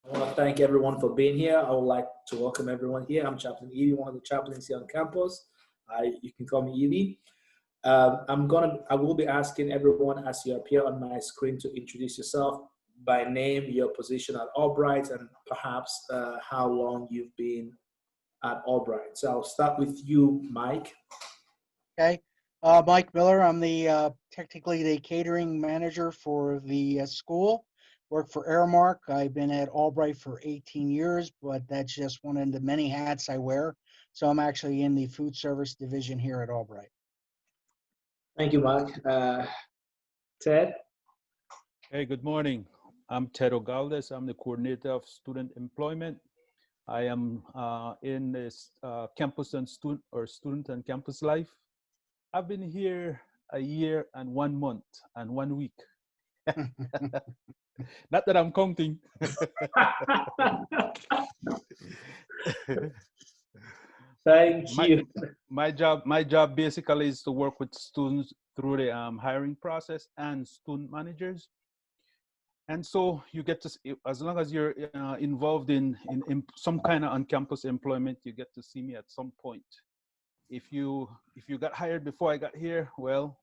I want to thank everyone for being here. I would like to welcome everyone here. I'm Chaplain Ibi, one of the chaplains here on campus. You can call me Ibi. I will be asking everyone as you appear on my screen to introduce yourself by name, your position at Albright, and perhaps how long you've been at Albright. So I'll start with you, Mike. Okay. Mike Miller, I'm technically the catering manager for the school. Work for Airmark. I've been at Albright for 18 years, but that's just one of the many hats I wear. So I'm actually in the food service division here at Albright. Thank you, Mike. Ted? Hey, good morning. I'm Ted Ogaldes. I'm the coordinator of student employment. I am in this campus and student and campus life. I've been here a year and 1 month and 1 week. Not that I'm counting. Thank you. My job basically is to work with students through the hiring process and student managers. And so you get to, as long as you're involved in some kind of on-campus employment, you get to see me at some point. If you got hired before I got here, well,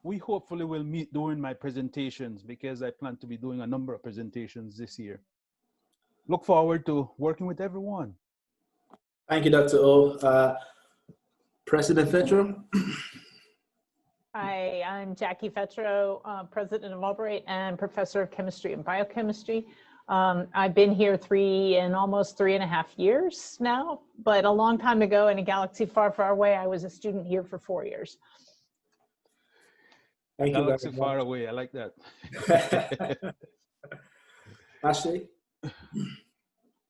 we hopefully will meet during my presentations because I plan to be doing a number of presentations this year. Look forward to working with everyone. Thank you, Dr. O. President Fetro? Hi, I'm Jackie Fetro, president of Albright and professor of chemistry and biochemistry. I've been here almost 3.5 years now, but a long time ago in a galaxy far, far away, I was a student here for 4 years. Thank you. Galaxy far away, I like that. Ashley?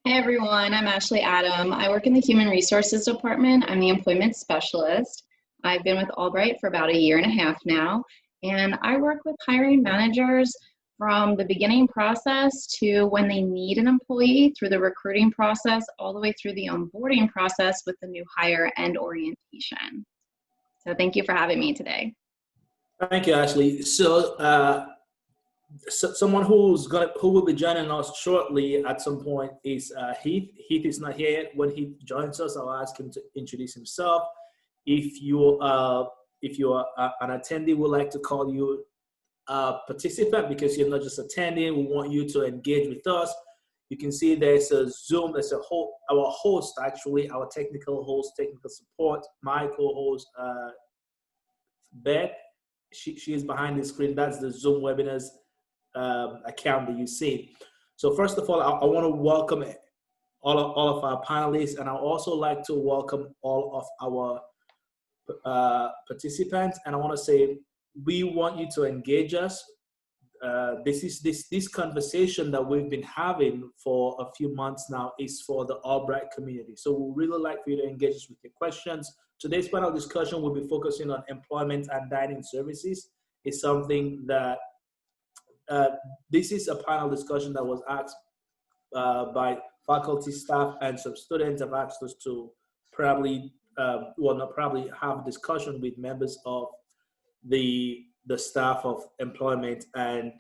Hey everyone, I'm Ashley Adam. I work in the Human Resources Department. I'm the employment specialist. I've been with Albright for about 1.5 years now, and I work with hiring managers from the beginning process to when they need an employee, through the recruiting process, all the way through the onboarding process with the new hire and orientation. So thank you for having me today. Thank you, Ashley. So, someone who will be joining us shortly at some point is Heath. Heath is not here yet. When he joins us, I'll ask him to introduce himself. If you are an attendee, we'd like to call you a participant because you're not just attending. We want you to engage with us. You can see there's a Zoom. There's our host, actually, our technical host, technical support, my co-host, Beth. She is behind the screen. That's the Zoom webinars account that you see. So first of all, I want to welcome all of our panelists, and I also like to welcome all of our participants. And I want to say we want you to engage us. This conversation that we've been having for a few months now is for the Albright community. So we really like for you to engage us with your questions. Today's panel discussion will be focusing on employment and dining services. It's something that this is a panel discussion that was asked by faculty, staff, and some students have asked us to probably have discussion with members of the staff of employment and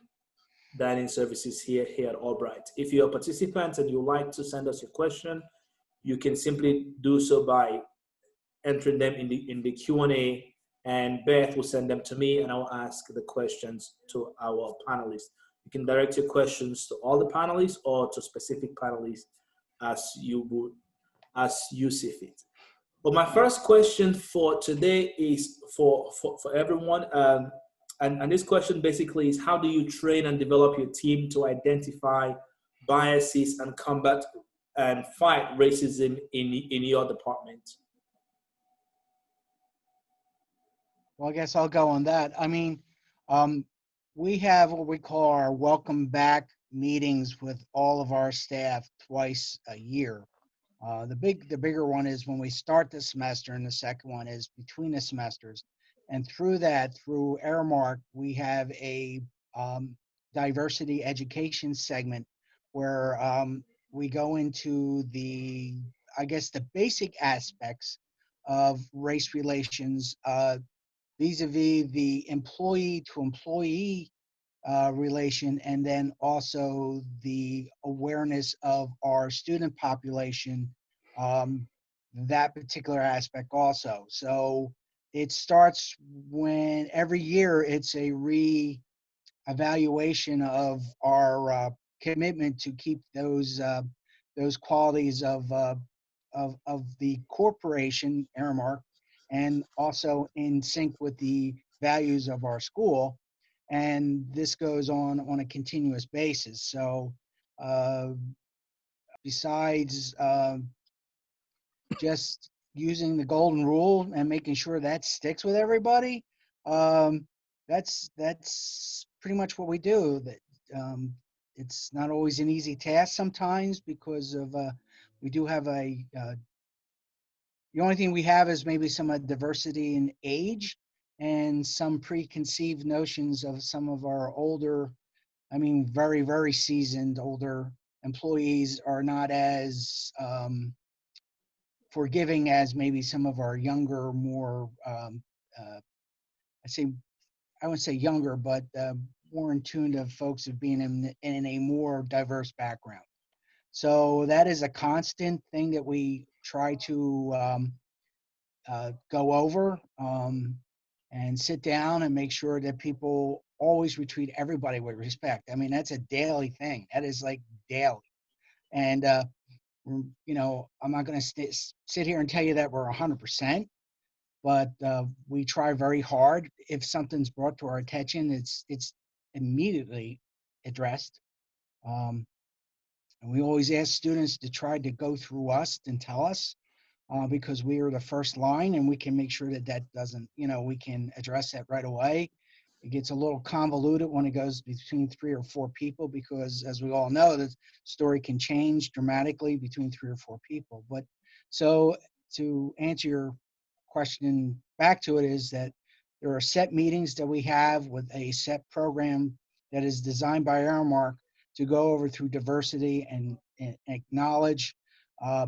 dining services here at Albright. If you're a participant and you'd like to send us your question, you can simply do so by entering them in the Q&A, and Beth will send them to me, and I'll ask the questions to our panelists. You can direct your questions to all the panelists or to specific panelists as you see fit. But my first question for today is for everyone, and this question basically is: how do you train and develop your team to identify biases and combat and fight racism in your department? Well, I guess I'll go on that. I mean, we have what we call our welcome back meetings with all of our staff twice a year. The bigger one is when we start the semester, and the second one is between the semesters. And through Airmark, we have a diversity education segment where we go into the basic aspects of race relations vis-a-vis the employee to employee relation, and then also the awareness of our student population, that particular aspect also. So it starts when every year it's a re-evaluation of our commitment to keep those qualities of the corporation, Aramark, and also in sync with the values of our school. And this goes on a continuous basis. So besides just using the golden rule and making sure that sticks with everybody, that's pretty much what we do. That it's not always an easy task sometimes because of we do have the only thing we have is maybe some diversity in age and some preconceived notions of some of our older, I mean, very, very seasoned older employees are not as forgiving as maybe some of our younger, more, I wouldn't say younger, but more in tune to folks of being in a more diverse background. So that is a constant thing that we try to go over and sit down and make sure that people always treat everybody with respect. I mean, that's a daily thing. That is like daily. And, you know, I'm not going to sit here and tell you that we're 100%, but we try very hard. If something's brought to our attention, it's immediately addressed. And we always ask students to try to go through us and tell us, because we are the first line and we can make sure that that doesn't, you know, we can address that right away. It gets a little convoluted when it goes between 3 or 4 people because, as we all know, the story can change dramatically between 3 or 4 people. But so to answer your question back to it is that there are set meetings that we have with a set program that is designed by Aramark to go over through diversity and acknowledge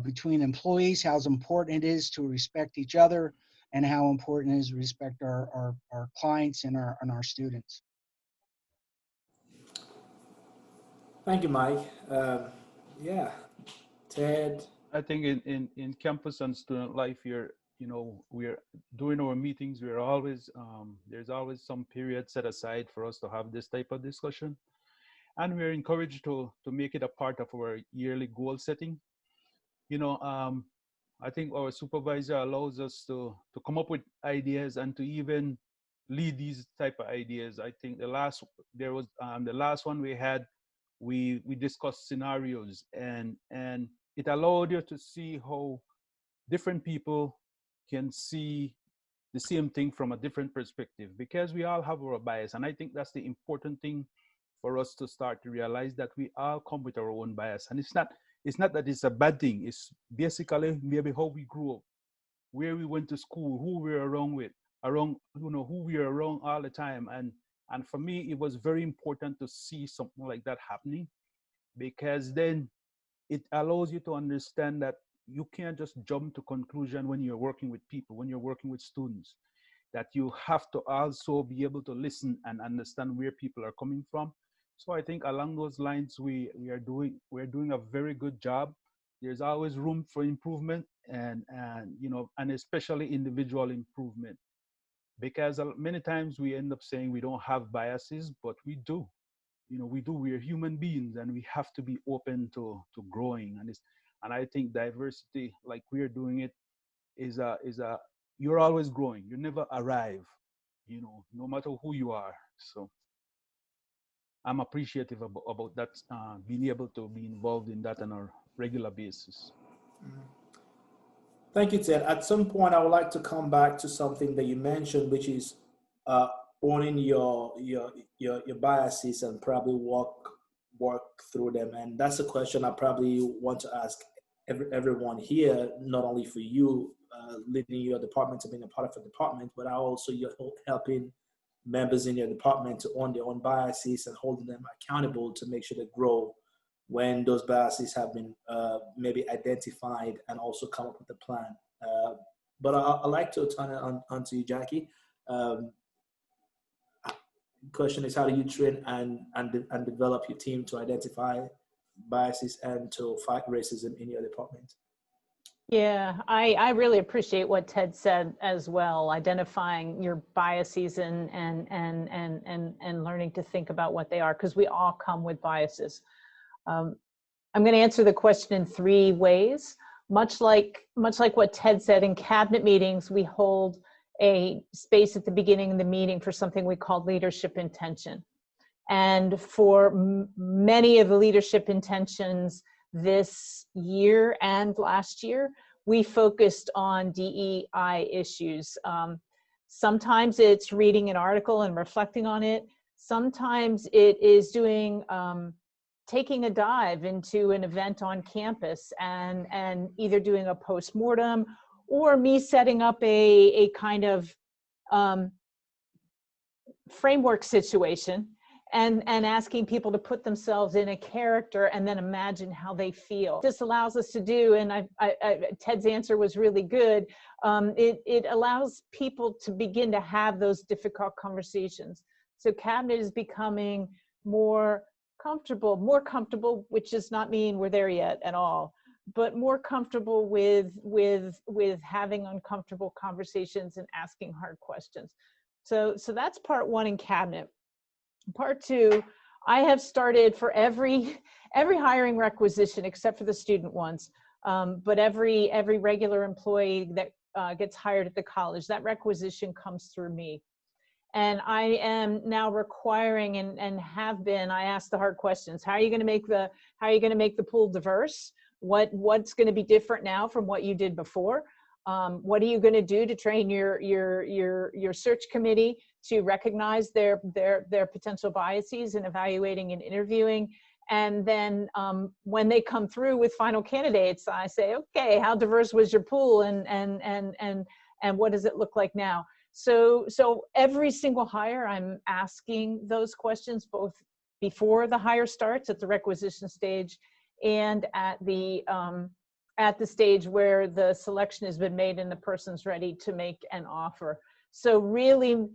between employees how important it is to respect each other and how important it is to respect our clients and our students. Thank you, Mike. Yeah, Ted. I think in campus and student life, we're doing our meetings. We're always there's always some period set aside for us to have this type of discussion, and we're encouraged to make it a part of our yearly goal setting. I think our supervisor allows us to come up with ideas and to even lead these type of ideas. I think the last one we had, we discussed scenarios, and it allowed you to see how different people can see the same thing from a different perspective, because we all have our bias. And I think that's the important thing for us to start to realize, that we all come with our own bias. And it's not that it's a bad thing. It's basically maybe how we grew up, where we went to school, who we were who we are around all the time. And for me, it was very important to see something like that happening, because then it allows you to understand that you can't just jump to conclusion when you're working with people, when you're working with students, that you have to also be able to listen and understand where people are coming from. So I think along those lines, we're doing a very good job. There's always room for improvement, and especially individual improvement, because many times we end up saying we don't have biases, but we do. We do. We're human beings, and we have to be open to growing. And I think diversity, like we're doing it, is you're always growing. You never arrive, no matter who you are. So I'm appreciative about that, being able to be involved in that on a regular basis. Thank you, Ted. At some point, I would like to come back to something that you mentioned, which is owning your biases and probably work through them. And that's a question I probably want to ask everyone here, not only for you leading your department and being a part of the department, but also you're helping members in your department to own their own biases and holding them accountable to make sure they grow when those biases have been maybe identified, and also come up with a plan. But I'd like to turn it on to you, Jackie. question is, how do you train and develop your team to identify biases and to fight racism in your department? Yeah, I really appreciate what Ted said as well, identifying your biases and learning to think about what they are, because we all come with biases. I'm going to answer the question in 3 ways. Much like what Ted said, in cabinet meetings, we hold a space at the beginning of the meeting for something we call leadership intention. And for many of the leadership intentions this year and last year, we focused on DEI issues. Sometimes it's reading an article and reflecting on it. Sometimes it is doing, taking a dive into an event on campus and either doing a postmortem or me setting up a kind of framework situation and asking people to put themselves in a character and then imagine how they feel. This allows us to do, and Ted's answer was really good, it allows people to begin to have those difficult conversations. So cabinet is becoming more comfortable, which does not mean we're there yet at all, but more comfortable with having uncomfortable conversations and asking hard questions. So that's part 1 in cabinet. Part 2, I have started for every hiring requisition except for the student ones, but every regular employee that gets hired at the college, that requisition comes through me. And I am now requiring and have been, I ask the hard questions. How are you going to make the pool diverse? What's going to be different now from what you did before? What are you going to do to train your search committee to recognize their potential biases in evaluating and interviewing? And then when they come through with final candidates, I say, okay, how diverse was your pool, and what does it look like now? So every single hire, I'm asking those questions, both before the hire starts at the requisition stage and at the stage where the selection has been made and the person's ready to make an offer. So really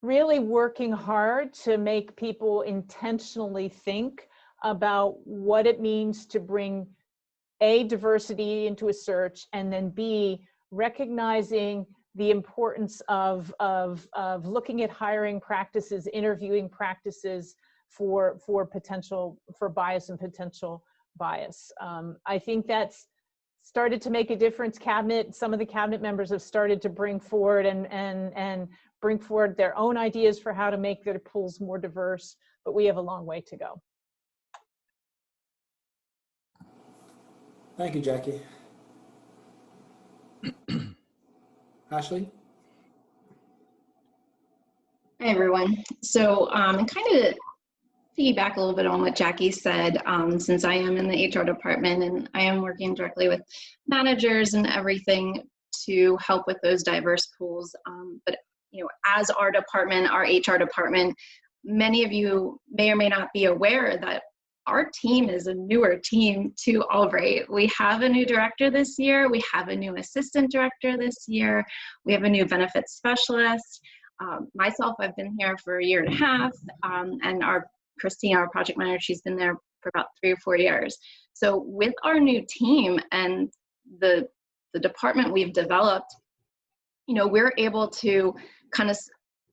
working hard to make people intentionally think about what it means to bring A, diversity into a search, and then B, recognizing the importance of looking at hiring practices, interviewing practices for bias and potential bias. I think that's started to make a difference. Some of the cabinet members have started to bring forward and bring forward their own ideas for how to make their pools more diverse, but we have a long way to go. Thank you, Jackie. Ashley? Hi, everyone. So kind of piggyback a little bit on what Jackie said, since I am in the HR department and I am working directly with managers and everything to help with those diverse pools. But as our department, our HR department, many of you may or may not be aware that our team is a newer team to Albright. We have a new director this year. We have a new assistant director this year. We have a new benefits specialist. Myself, I've been here for 1.5 years, and Christina, our project manager, she's been there for about 3 or 4 years. So with our new team and the department we've developed, we're able to kind of,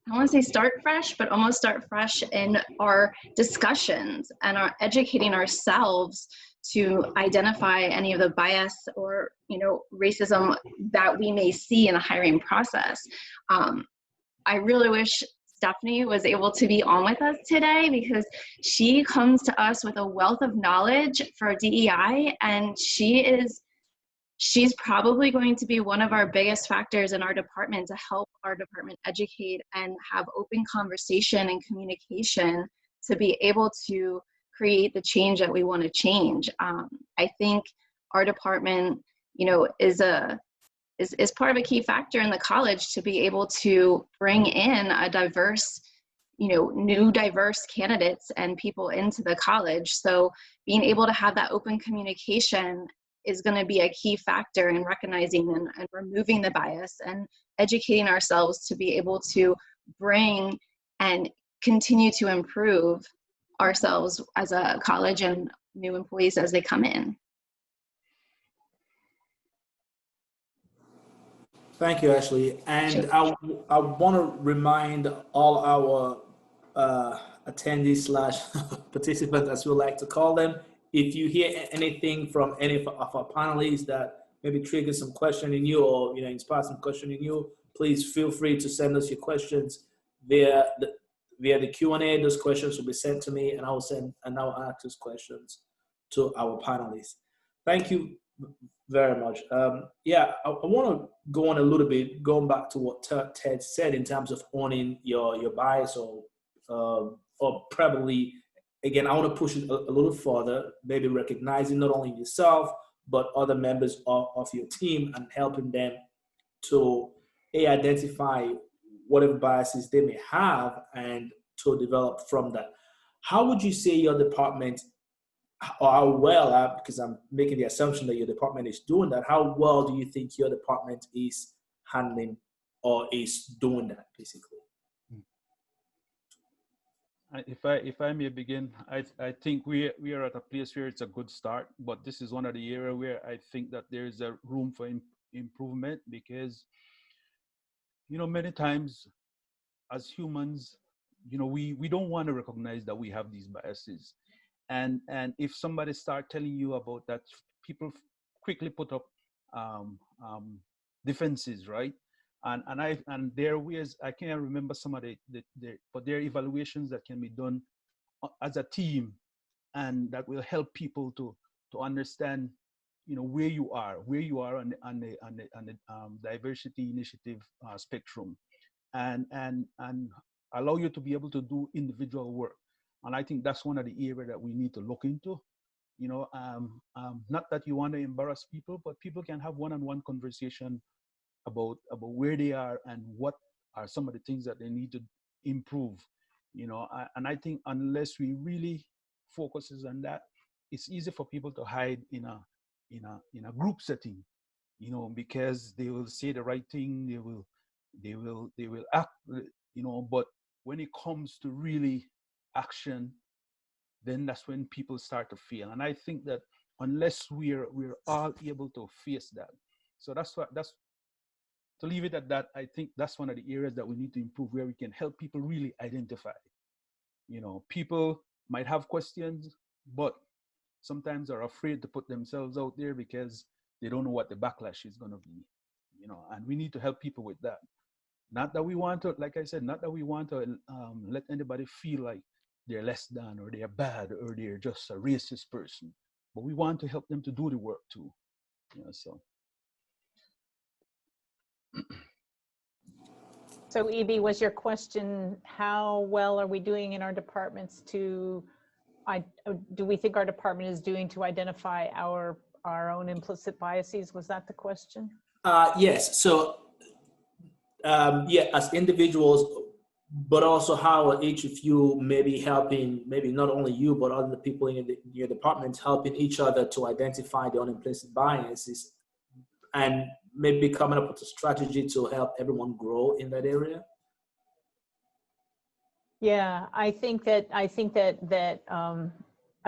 I don't want to say start fresh, but almost start fresh in our discussions and our educating ourselves to identify any of the bias or, racism that we may see in the hiring process. I really wish Stephanie was able to be on with us today because she comes to us with a wealth of knowledge for DEI, and she's probably going to be one of our biggest factors in our department to help our department educate and have open conversation and communication to be able to create the change that we want to change. I think our department, is part of a key factor in the college to be able to bring in a diverse, new diverse candidates and people into the college. So being able to have that open communication is going to be a key factor in recognizing and removing the bias and educating ourselves to be able to bring and continue to improve ourselves as a college and new employees as they come in. Thank you, Ashley. And Sure. I want to remind all our attendees slash participants, as we like to call them, if you hear anything from any of our panelists that maybe trigger some question in you, or inspire some question in you, please feel free to send us your questions via the Q&A. Those questions will be sent to me, and I will ask those questions to our panelists. Thank you very much. Yeah, I want to go on a little bit, going back to what Ted said in terms of owning your bias, or probably, again, I want to push it a little further, maybe recognizing not only yourself, but other members of your team, and helping them to identify whatever biases they may have and to develop from that. How would you say your department, or how well, because I'm making the assumption that your department is doing that, how well do you think your department is handling or is doing that, basically? If I may begin, I think we are at a place where it's a good start, but this is one of the areas where I think that there is a room for improvement, because many times as humans, we don't want to recognize that we have these biases. And if somebody start telling you about that, people quickly put up defenses, right? And there are ways, I can't remember some of but there are evaluations that can be done as a team, and that will help people to understand, where you are on the diversity initiative spectrum, and allow you to be able to do individual work. And I think that's one of the areas that we need to look into. Not that you want to embarrass people, but people can have one-on-one conversation about where they are and what are some of the things that they need to improve. And I think unless we really focuses on that, it's easy for people to hide in a group setting, because they will say the right thing, they will act, but when it comes to really action, then that's when people start to fail. And I think that unless we're all able to face that, so that's to leave it at that. I think that's one of the areas that we need to improve, where we can help people really identify. People might have questions, but sometimes are afraid to put themselves out there because they don't know what the backlash is going to be. And we need to help people with that. Not that we want to, like I said, not that we want to let anybody feel like they're less than, or they're bad, or they're just a racist person, but we want to help them to do the work too. So. So Ibi, was your question, how well are we doing in our departments do we think our department is doing to identify our own implicit biases? Was that the question? Yes. So, yeah, as individuals, but also how are each of you maybe helping, maybe not only you, but other people in your department, helping each other to identify their own implicit biases, and maybe coming up with a strategy to help everyone grow in that area? Yeah, I think that I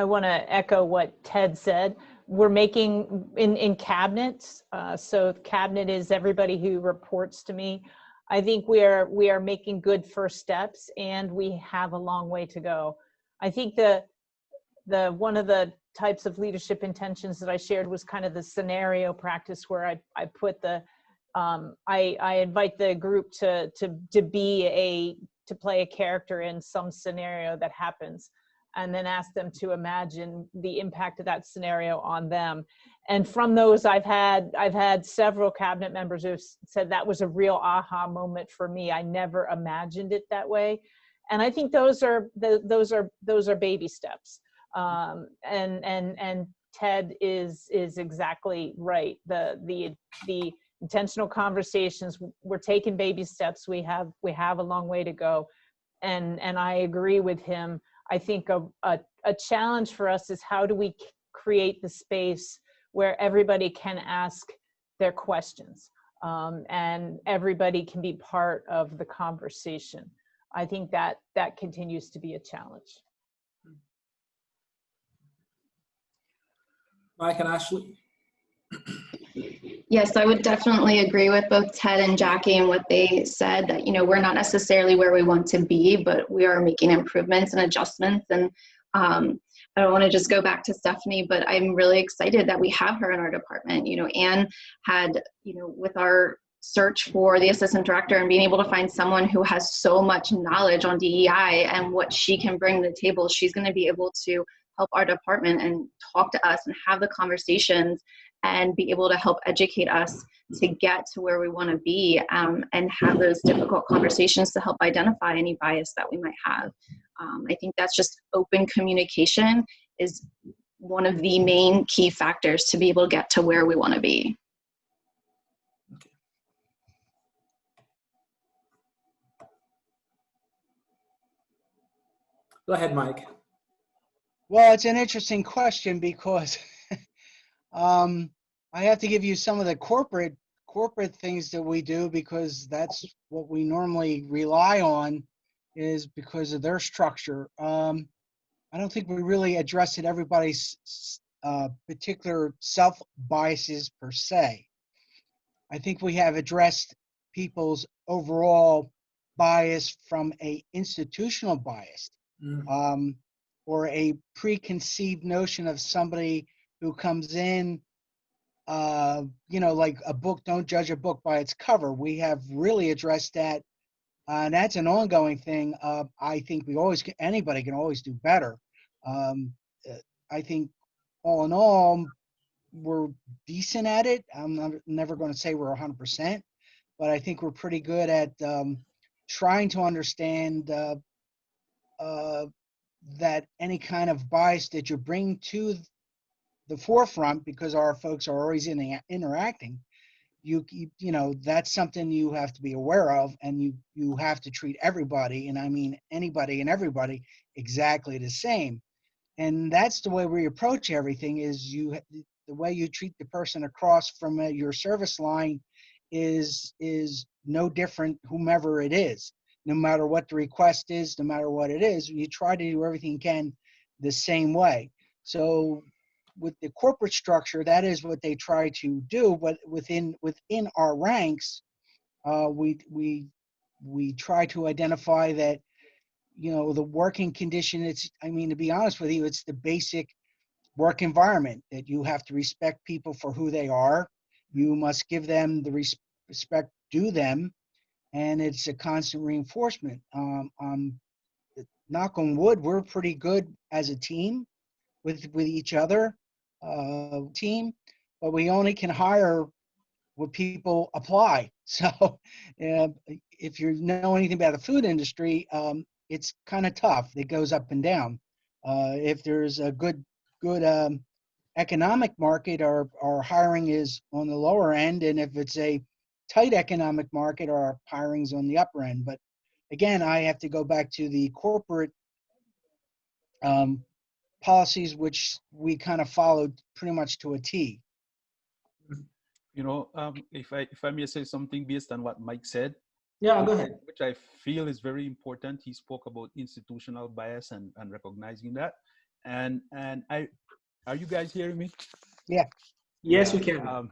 want to echo what Ted said. We're making in cabinets. So cabinet is everybody who reports to me. I think we are making good first steps, and we have a long way to go. I think the one of the types of leadership intentions that I shared was kind of the scenario practice, where I put the I invite the group to play a character in some scenario that happens, and then ask them to imagine the impact of that scenario on them. And from those, I've had several cabinet members who said that was a real aha moment for me. I never imagined it that way. And I think those are baby steps. And Ted is exactly right. The intentional conversations, we're taking baby steps. We have a long way to go. And I agree with him. I think a challenge for us is, how do we create the space where everybody can ask their questions, and everybody can be part of the conversation. I think that continues to be a challenge. Mike and Ashley? Yes, I would definitely agree with both Ted and Jackie and what they said, that, you know, we're not necessarily where we want to be, but we are making improvements and adjustments. And I don't want to just go back to Stephanie, but I'm really excited that we have her in our department. You know, Anne had, you know, with our search for the assistant director and being able to find someone who has so much knowledge on DEI and what she can bring to the table, she's going to be able to help our department and talk to us and have the conversations and be able to help educate us to get to where we want to be, and have those difficult conversations to help identify any bias that we might have. I think that's just open communication is one of the main key factors to be able to get to where we want to be. Okay. Go ahead, Mike. Well, it's an interesting question because I have to give you some of the corporate things that we do, because that's what we normally rely on, is because of their structure. I don't think we really addressed everybody's particular self-biases per se. I think we have addressed people's overall bias from a institutional bias, or a preconceived notion of somebody who comes in, you know, like a book, don't judge a book by its cover. We have really addressed that, and that's an ongoing thing. I think anybody can always do better. I think all in all, we're decent at it. I'm never going to say we're 100%, but I think we're pretty good at trying to understand that any kind of bias that you bring to the forefront, because our folks are always interacting, you know, that's something you have to be aware of, and you have to treat everybody, and I mean anybody and everybody, exactly the same. And that's the way we approach everything, is the way you treat the person across from your service line is no different, whomever it is. No matter what the request is, no matter what it is, you try to do everything you can the same way. So with the corporate structure, that is what they try to do. But within our ranks, we try to identify that, you know, the working condition. I mean, to be honest with you, it's the basic work environment that you have to respect people for who they are. You must give them the respect due them. And it's a constant reinforcement. Knock on wood, we're pretty good as a team with each other, team, but we only can hire what people apply. So if you know anything about the food industry, it's kind of tough. It goes up and down. If there's a good economic market, our hiring is on the lower end, and if it's a tight economic market, our hiring's on the upper end. But again, I have to go back to the corporate policies, which we kind of followed pretty much to a T. You know, if I may say something based on what Mike said. Yeah, go ahead. Which I feel is very important. He spoke about institutional bias and recognizing that. And are you guys hearing me? Yeah. Yes, we can.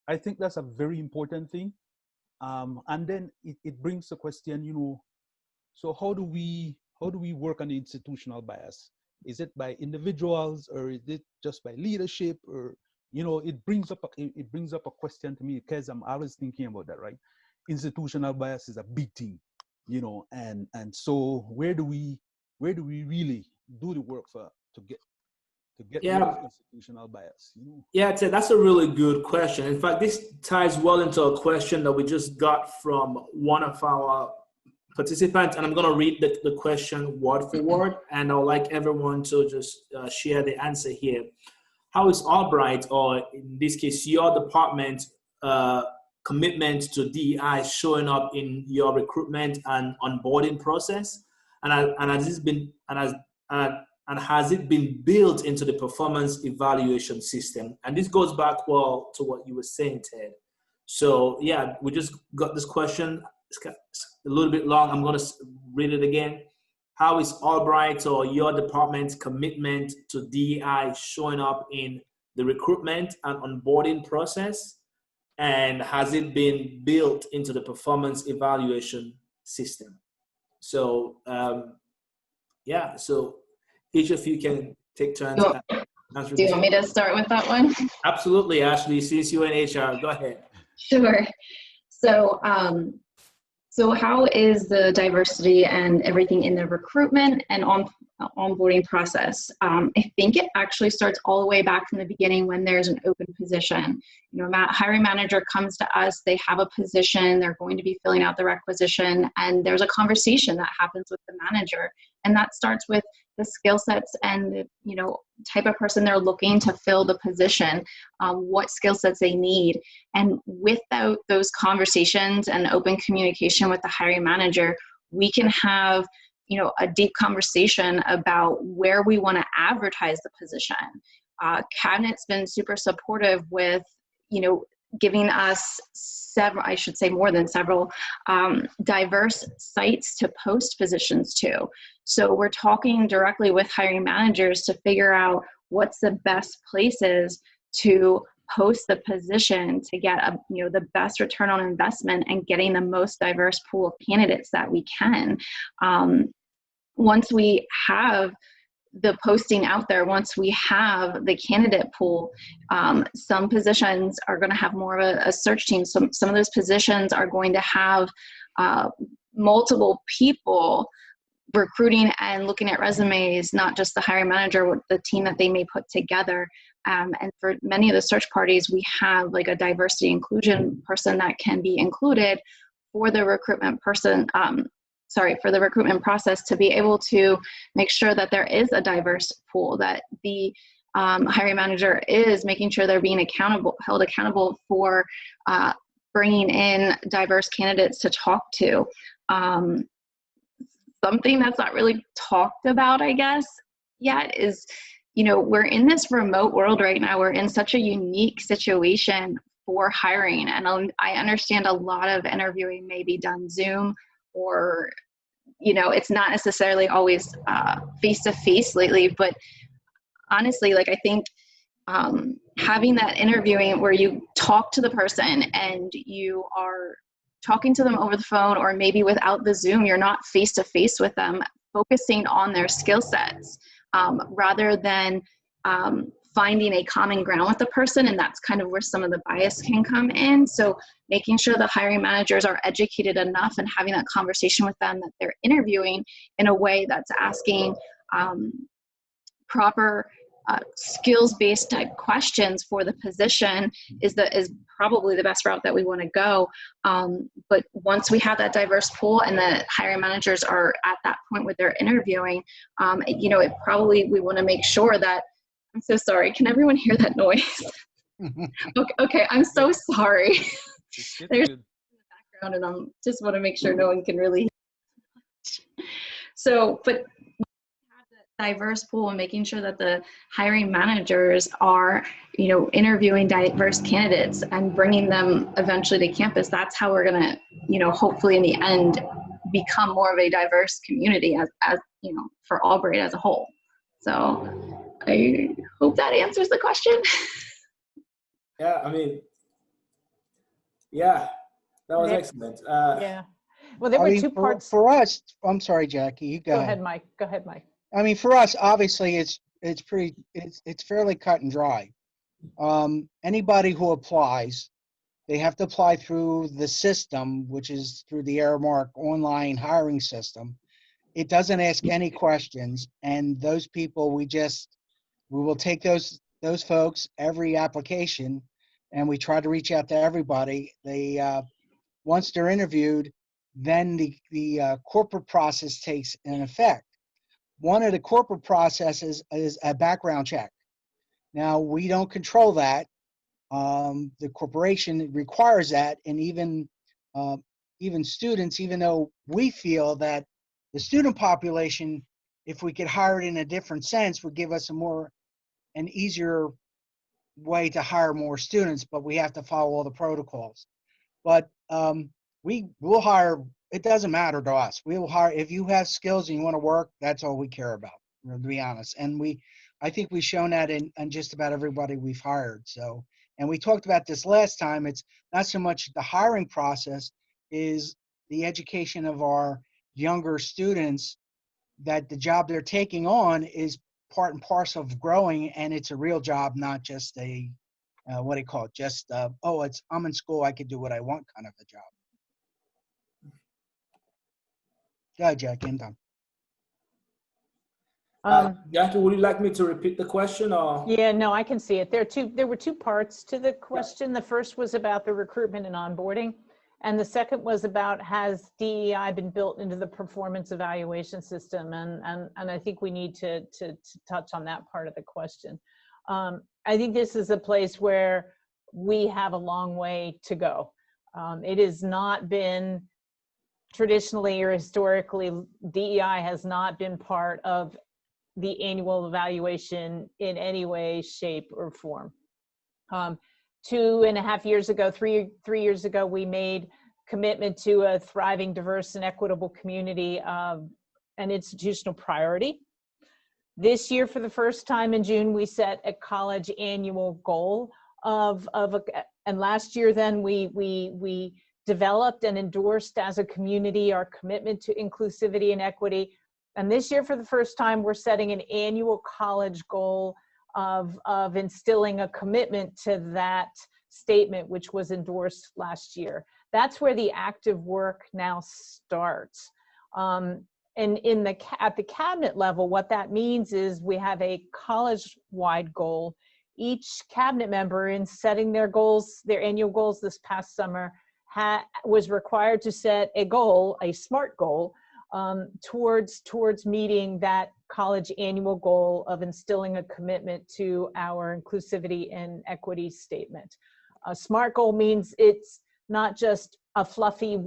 I think that's a very important thing. And then it brings the question, you know, so how do we work on the institutional bias? Is it by individuals, or is it just by leadership? Or, you know, it brings up a question to me, because I'm always thinking about that, right? Institutional bias is a big thing, you know, and so where do we really do the work to get rid of institutional bias? You know? Yeah, Ted, that's a really good question. In fact, this ties well into a question that we just got from one of our participants, and I'm going to read the question word for word, and I would like everyone to just share the answer here. How is Albright, or in this case, your department, commitment to DEI showing up in your recruitment and onboarding process, and has it been built into the performance evaluation system? And this goes back well to what you were saying, Ted. So yeah, we just got this question. it's a little bit long. I'm going to read it again. How is Albright or your department's commitment to DEI showing up in the recruitment and onboarding process? And has it been built into the performance evaluation system? So, yeah, so each of you can take turns. Do you want me to start with that one? Absolutely, Ashley, since you're in HR, go ahead. Sure. So, so how is the diversity and everything in the recruitment and onboarding process? I think it actually starts all the way back from the beginning when there's an open position. You know, hiring manager comes to us, they have a position, they're going to be filling out the requisition, and there's a conversation that happens with the manager. And that starts with the skill sets and the, you know, type of person they're looking to fill the position, what skill sets they need. And without those conversations and open communication with the hiring manager, we can have, you know, a deep conversation about where we want to advertise the position. Cabinet's been super supportive with, you know, giving us several, I should say more than several, diverse sites to post positions to. So we're talking directly with hiring managers to figure out what's the best places to post the position to get a, you know, the best return on investment and getting the most diverse pool of candidates that we can. Once we have the posting out there, once we have the candidate pool, some positions are going to have more of a search team. Some of those positions are going to have multiple people recruiting and looking at resumes, not just the hiring manager, with the team that they may put together. And for many of the search parties, we have like a diversity inclusion person that can be included for the recruitment person, for the recruitment process, to be able to make sure that there is a diverse pool, that the hiring manager is making sure they're being held accountable for bringing in diverse candidates to talk to. Something that's not really talked about, I guess, yet is, you know, we're in this remote world right now. We're in such a unique situation for hiring. And I understand a lot of interviewing may be done Zoom, or, you know, it's not necessarily always face-to-face lately. But honestly, like, I think having that interviewing where you talk to the person and you are talking to them over the phone, or maybe without the Zoom, you're not face-to-face with them, focusing on their skill sets rather than finding a common ground with the person. And that's kind of where some of the bias can come in. So making sure the hiring managers are educated enough and having that conversation with them, that they're interviewing in a way that's asking proper skills-based type questions for the position is probably the best route that we want to go. But once we have that diverse pool and the hiring managers are at that point with their interviewing, you know, we want to make sure that, I'm so sorry, can everyone hear that noise? Okay, I'm so sorry. There's in the background, and I just want to make sure no one can really hear. So, but diverse pool and making sure that the hiring managers are, you know, interviewing diverse candidates and bringing them eventually to campus. That's how we're going to, you know, hopefully in the end become more of a diverse community as you know, for Albright as a whole. So I hope that answers the question. Yeah, I mean, yeah, that was excellent. Yeah. Well, there were two parts. For us, I'm sorry, Jackie, you go ahead, Mike. Go ahead, Mike. I mean, for us, obviously, it's fairly cut and dry. Anybody who applies, they have to apply through the system, which is through the Aramark online hiring system. It doesn't ask any questions, and those people, we will take those folks every application, and we try to reach out to everybody. They once they're interviewed, then the corporate process takes an effect. One of the corporate processes is a background check. Now, we don't control that. The corporation requires that, and even students, even though we feel that the student population, if we could hire it in a different sense, would give us an easier way to hire more students, but we have to follow all the protocols. But we'll hire. It doesn't matter to us. We will hire if you have skills and you want to work. That's all we care about, to be honest. And I think we've shown that in just about everybody we've hired. So, and we talked about this last time. It's not so much the hiring process, is the education of our younger students, that the job they're taking on is part and parcel of growing, and it's a real job, not just a what do you call it? Just I'm in school, I could do what I want kind of a job. Go ahead, Jackie, I'm done. Jackie, would you like me to repeat the question, or? Yeah, no, I can see it. There were two parts to the question. The first was about the recruitment and onboarding. And the second was about, has DEI been built into the performance evaluation system? And I think we need to touch on that part of the question. I think this is a place where we have a long way to go. It has not been traditionally or historically, DEI has not been part of the annual evaluation in any way, shape, or form. 2.5 years ago, three years ago, we made commitment to a thriving, diverse, and equitable community an institutional priority. This year, for the first time in June, we set a college annual goal and last year then we developed and endorsed as a community our commitment to inclusivity and equity. And this year, for the first time, we're setting an annual college goal of instilling a commitment to that statement, which was endorsed last year. That's where the active work now starts. And at the cabinet level, what that means is we have a college-wide goal. Each cabinet member, in setting their goals, their annual goals this past summer, was required to set a goal, a SMART goal, towards meeting that college annual goal of instilling a commitment to our inclusivity and equity statement. A SMART goal means it's not just a fluffy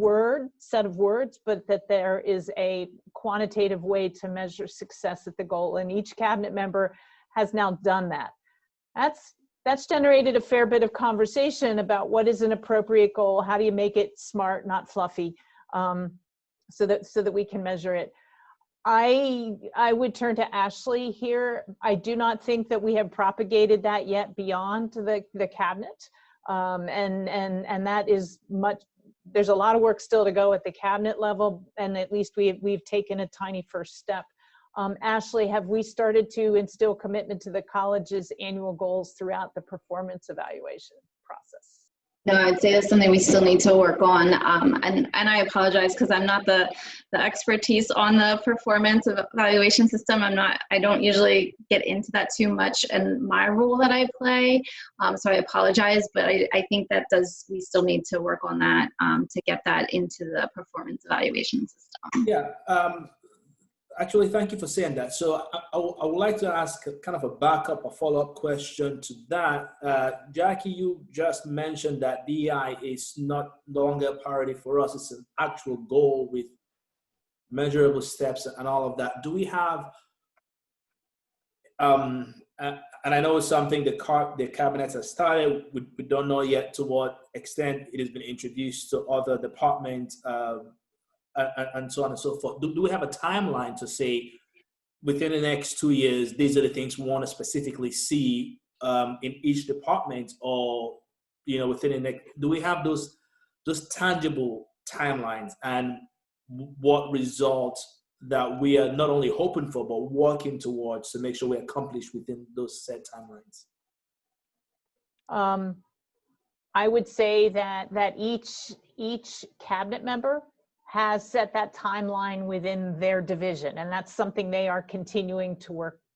set of words, but that there is a quantitative way to measure success at the goal. And each cabinet member has now done that. That's generated a fair bit of conversation about what is an appropriate goal, how do you make it SMART, not fluffy, so that we can measure it. I would turn to Ashley here. I do not think that we have propagated that yet beyond the cabinet. And that is there's a lot of work still to go at the cabinet level, and at least we've taken a tiny first step. Ashley, have we started to instill commitment to the college's annual goals throughout the performance evaluation process? No, I'd say that's something we still need to work on. And I apologize because I'm not the expertise on the performance evaluation system. I don't usually get into that too much in my role that I play. So I apologize, but I think we still need to work on that to get that into the performance evaluation system. Yeah. Actually, thank you for saying that. So I would like to ask kind of a backup, a follow-up question to that. Jackie, you just mentioned that DEI is no longer a priority for us. It's an actual goal with measurable steps and all of that. Do we have, and I know it's something the cabinet has started, we don't know yet to what extent it has been introduced to other departments, and so on and so forth. Do we have a timeline to say within the next 2 years, these are the things we want to specifically see in each department, or within the next? Do we have those tangible timelines and what results that we are not only hoping for but working towards to make sure we accomplish within those set timelines? I would say that each cabinet member has set that timeline within their division, and that's something they are continuing to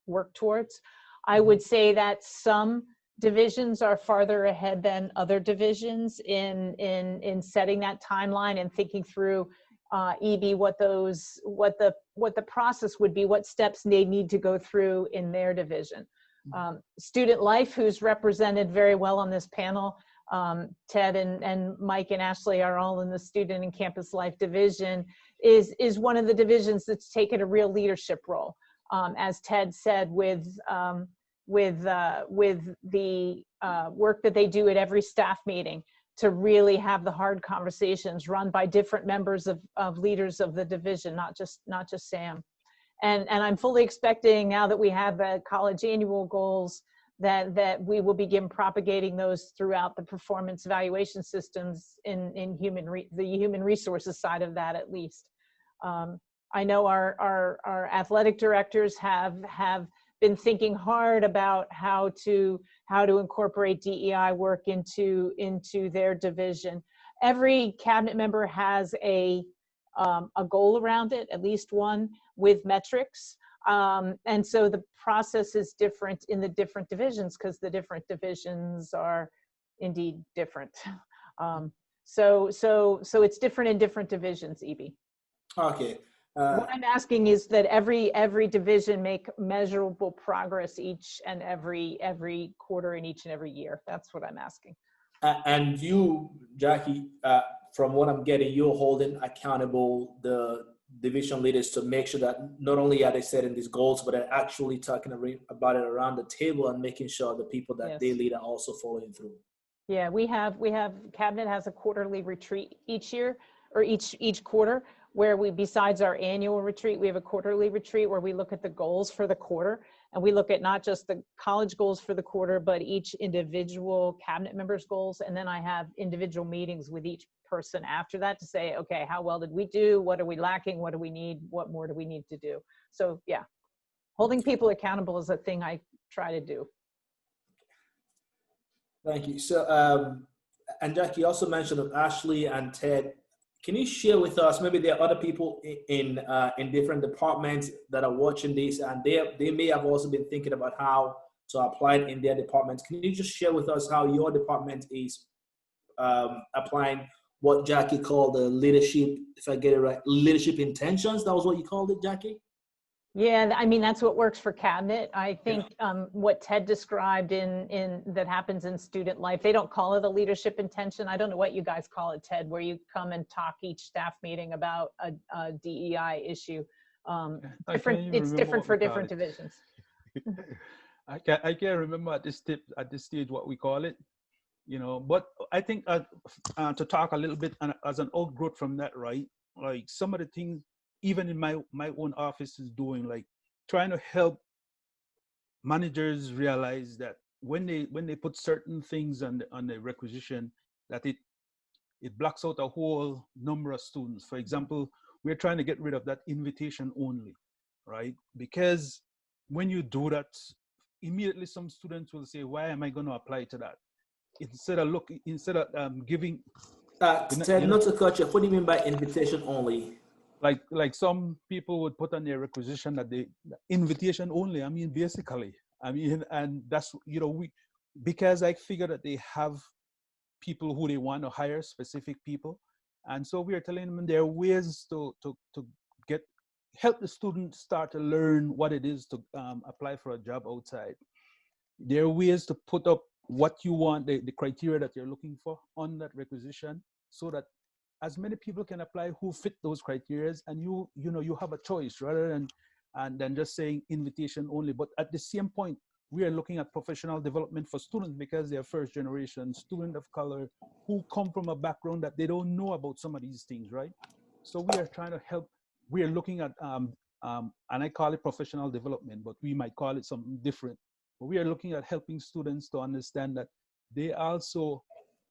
work towards. I would say that some divisions are farther ahead than other divisions in setting that timeline and thinking through EB what the process would be, what steps they need to go through in their division. Student life, who's represented very well on this panel, Ted and Mike and Ashley are all in the student and campus life division, is one of the divisions that's taken a real leadership role. As Ted said, with the work that they do at every staff meeting to really have the hard conversations run by different members of leaders of the division, not just Sam. And I'm fully expecting, now that we have the college annual goals, that we will begin propagating those throughout the performance evaluation systems in the human resources side of that, at least. I know our athletic directors have been thinking hard about how to incorporate DEI work into their division. Every cabinet member has a goal around it, at least one, with metrics. And so the process is different in the different divisions, because the different divisions are indeed different. So it's different in different divisions, Ibi. Okay. What I'm asking is that every division make measurable progress each and every quarter and each and every year. That's what I'm asking. And you, Jackie, from what I'm getting, you're holding accountable the division leaders to make sure that not only are they setting these goals, but they're actually talking about it around the table and making sure the people that Yes. they lead are also following through. Yeah, we have cabinet has a quarterly retreat each year, or each quarter, where we, besides our annual retreat, we have a quarterly retreat where we look at the goals for the quarter, and we look at not just the college goals for the quarter, but each individual cabinet member's goals. And then I have individual meetings with each person after that to say, okay, how well did we do? What are we lacking? What do we need? What more do we need to do? So yeah, holding people accountable is a thing I try to do. Thank you. So, and Jackie also mentioned of Ashley and Ted. Can you share with us, maybe there are other people in different departments that are watching this, and they may have also been thinking about how to apply it in their departments. Can you just share with us how your department is applying what Jackie called the leadership, if I get it right, leadership intentions? That was what you called it, Jackie? Yeah, I mean, that's what works for cabinet. I think what Ted described in that happens in student life, they don't call it a leadership intention. I don't know what you guys call it, Ted, where you come and talk each staff meeting about a DEI issue. It's different for different divisions. I can't remember at this stage what we call it, you know. But I think to talk a little bit as an outgrowth from that, right? Like some of the things, even in my own office, is doing, like trying to help managers realize that when they put certain things on the requisition, that it blocks out a whole number of students. For example, we're trying to get rid of that invitation only, right? Because when you do that, immediately some students will say, why am I going to apply to that? Instead of giving. Ted, not to cut you, what do you mean by invitation only? Like some people would put on their requisition that they invitation only. I mean, basically, and that's, you know, because I figure that they have people who they want to hire, specific people, and so we are telling them there are ways to help the students start to learn what it is to apply for a job outside. There are ways to put up what you want, the criteria that you're looking for on that requisition, so that as many people can apply who fit those criteria, and you have a choice rather than just saying invitation only. But at the same point, we are looking at professional development for students, because they're first generation student of color who come from a background that they don't know about some of these things, right? So we are trying to help. We are looking at and I call it professional development, but we might call it something different. But we are looking at helping students to understand that they also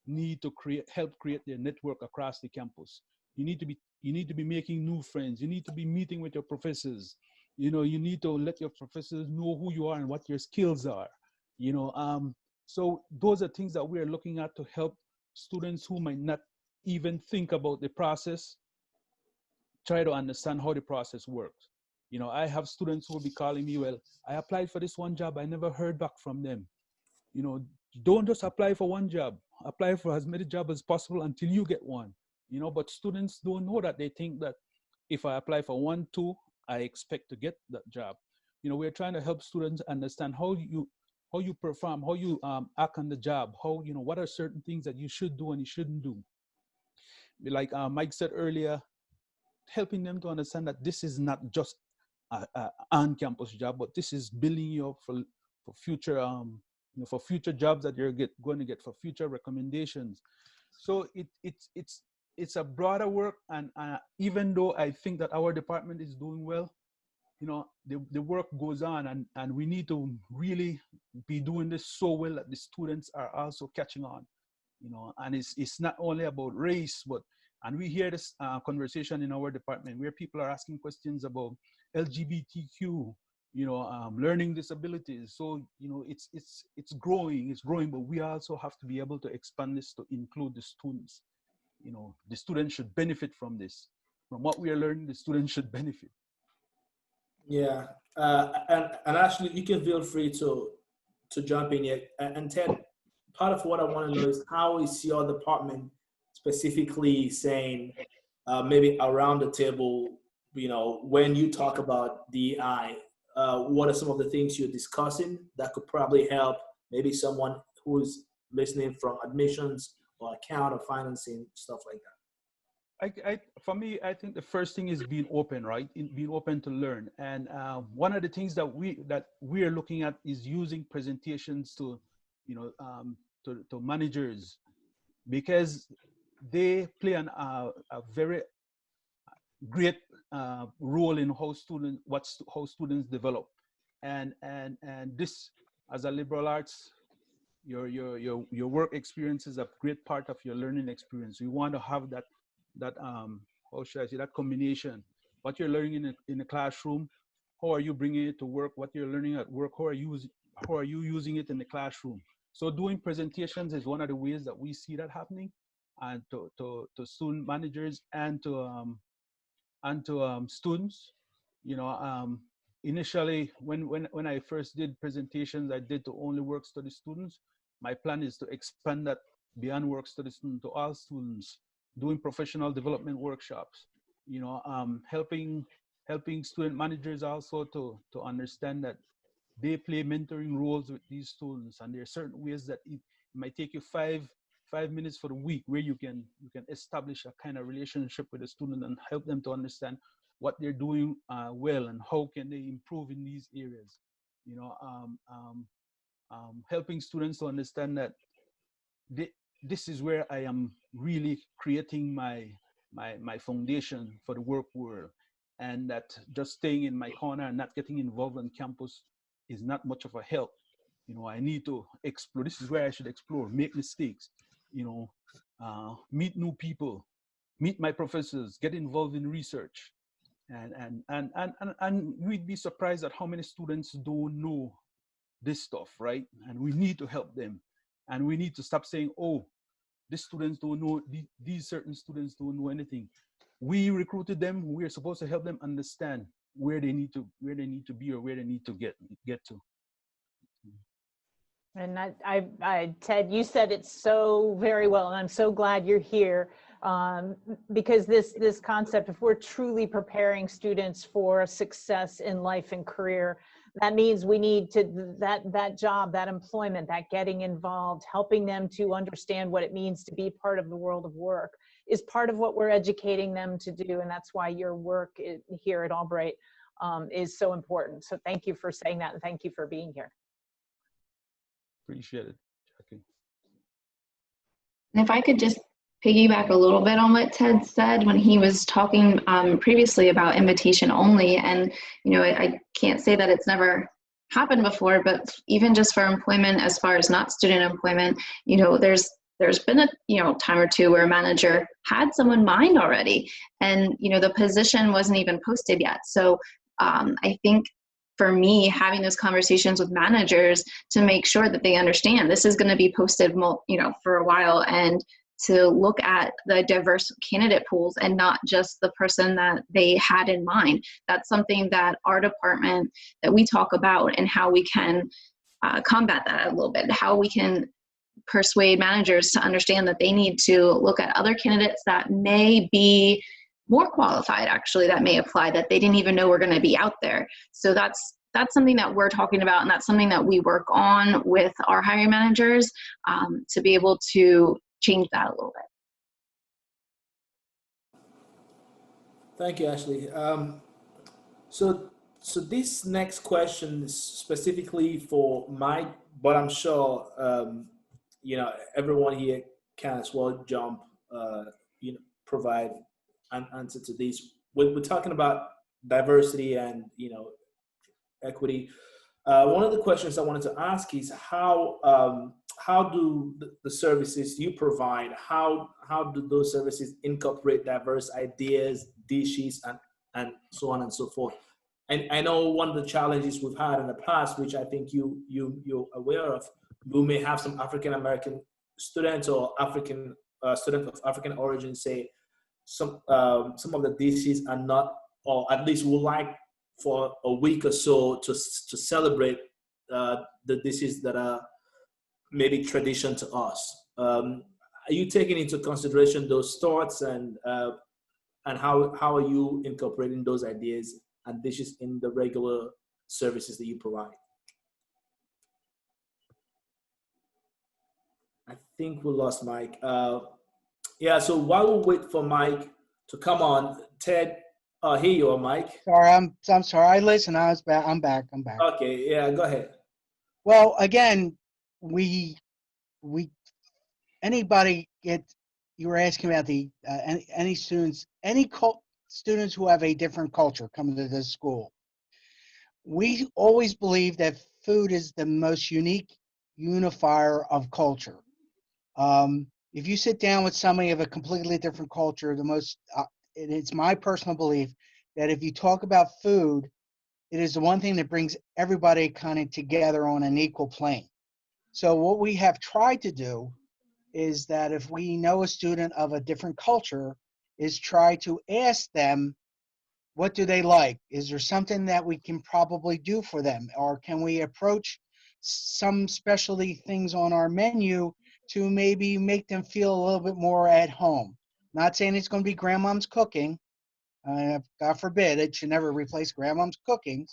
need to help create their network across the campus. You need to be making new friends. You need to be meeting with your professors. You know, you need to let your professors know who you are and what your skills are. You know, so those are things that we are looking at to help students who might not even think about the process try to understand how the process works. You know, I have students who will be calling me, well, I applied for this one job, I never heard back from them. You know, don't just apply for one job. Apply for as many jobs as possible until you get one. You know, but students don't know that. They think that if I apply for 1, 2, I expect to get that job. You know, we're trying to help students understand how you perform, how you act on the job, how, you know, what are certain things that you should do and you shouldn't do. Like Mike said earlier, helping them to understand that this is not just an on-campus job, but this is building you up for future for future jobs that you're going to get, for future recommendations. So it's a broader work, and even though I think that our department is doing well, you know, the work goes on, and we need to really be doing this so well that the students are also catching on, you know. And it's not only about race, but, and we hear this conversation in our department where people are asking questions about LGBTQ, you know, learning disabilities. So, you know, it's growing, but we also have to be able to expand this to include the students. You know, the students should benefit from this. From what we are learning, the students should benefit. Yeah, and actually, you can feel free to jump in here. And Ted, part of what I want to know is, how is your department specifically saying, maybe around the table, you know, when you talk about DEI, what are some of the things you're discussing that could probably help maybe someone who's listening from admissions or account or financing, stuff like that? For me, I think the first thing is being open, right? Being open to learn. And one of the things that we are looking at is using presentations to, you know, to managers, because they play a very great role in how students develop. And this, as a liberal arts, your work experience is a great part of your learning experience. You want to have that how should I say, that combination. What you're learning in the classroom, how are you bringing it to work? What you're learning at work, how are you using it in the classroom? So doing presentations is one of the ways that we see that happening, and to student managers and to students. You know, initially when I first did presentations, I did to only work study students. My plan is to expand that beyond work study students to all students, doing professional development workshops, you know, helping student managers also to understand that they play mentoring roles with these students, and there are certain ways that it might take you five minutes for the week where you can establish a kind of relationship with a student and help them to understand what they're doing well and how can they improve in these areas. You know, helping students to understand that this is where I am really creating my foundation for the work world, and that just staying in my corner and not getting involved on campus is not much of a help. You know, I need to explore. This is where I should explore, make mistakes, you know, meet new people, meet my professors, get involved in research. And we'd be surprised at how many students don't know this stuff, right? And we need to help them. And we need to stop saying, oh, these students don't know, these certain students don't know anything. We recruited them. We're supposed to help them understand where they need to be, or where they need to get to. And Ted, you said it so very well, and I'm so glad you're here, because this concept, if we're truly preparing students for success in life and career, that means we need to, that job, that employment, that getting involved, helping them to understand what it means to be part of the world of work is part of what we're educating them to do. And that's why your work here at Albright is so important. So thank you for saying that, and thank you for being here. Appreciate it, Jackie. And if I could just piggyback a little bit on what Ted said when he was talking previously about invitation only. And, you know, I can't say that it's never happened before, but even just for employment, as far as not student employment, you know, there's been a, you know, time or two where a manager had someone in mind already, and, you know, the position wasn't even posted yet. So I think for me, having those conversations with managers to make sure that they understand this is going to be posted, you know, for a while, and to look at the diverse candidate pools and not just the person that they had in mind. That's something that our department, that we talk about, and how we can combat that a little bit, how we can persuade managers to understand that they need to look at other candidates that may be more qualified, actually, that may apply, that they didn't even know were going to be out there. So that's something that we're talking about, and that's something that we work on with our hiring managers to be able to change that a little bit. Thank you, Ashley. So this next question is specifically for Mike, but I'm sure you know, everyone here can as well jump, provide an answer to these. We're talking about diversity and equity. One of the questions I wanted to ask is how do the services you provide, how do those services incorporate diverse ideas, dishes, and so on and so forth? And I know one of the challenges we've had in the past, which I think you're aware of, we may have some African American students or African students of African origin say some of the dishes are not, or at least would like for a week or so to celebrate the dishes that are maybe tradition to us. Are you taking into consideration those thoughts, and how are you incorporating those ideas and dishes in the regular services that you provide? I think we lost Mike. Yeah, so while we wait for Mike to come on, Ted, here you are, Mike. Sorry, I'm sorry. I listen. I'm back. Okay, yeah, go ahead. Well, again, anybody you were asking about the any students, students who have a different culture coming to this school. We always believe that food is the most unique unifier of culture. If you sit down with somebody of a completely different culture, it's my personal belief that if you talk about food, it is the one thing that brings everybody kind of together on an equal plane. So what we have tried to do is that if we know a student of a different culture, is try to ask them, what do they like? Is there something that we can probably do for them? Or can we approach some specialty things on our menu to maybe make them feel a little bit more at home? Not saying it's going to be grandmom's cooking. God forbid, it should never replace grandmom's cooking.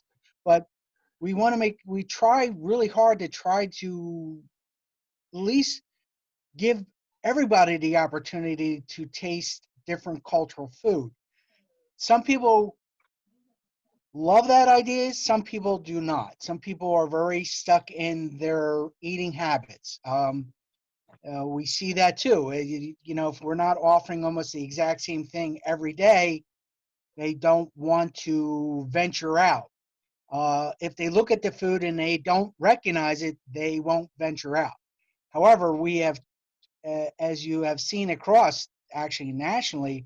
But we try really hard to try to at least give everybody the opportunity to taste different cultural food. Some people love that idea. Some people do not. Some people are very stuck in their eating habits. We see that too. If we're not offering almost the exact same thing every day, they don't want to venture out. If they look at the food and they don't recognize it, they won't venture out. However, we have, as you have seen across, actually nationally,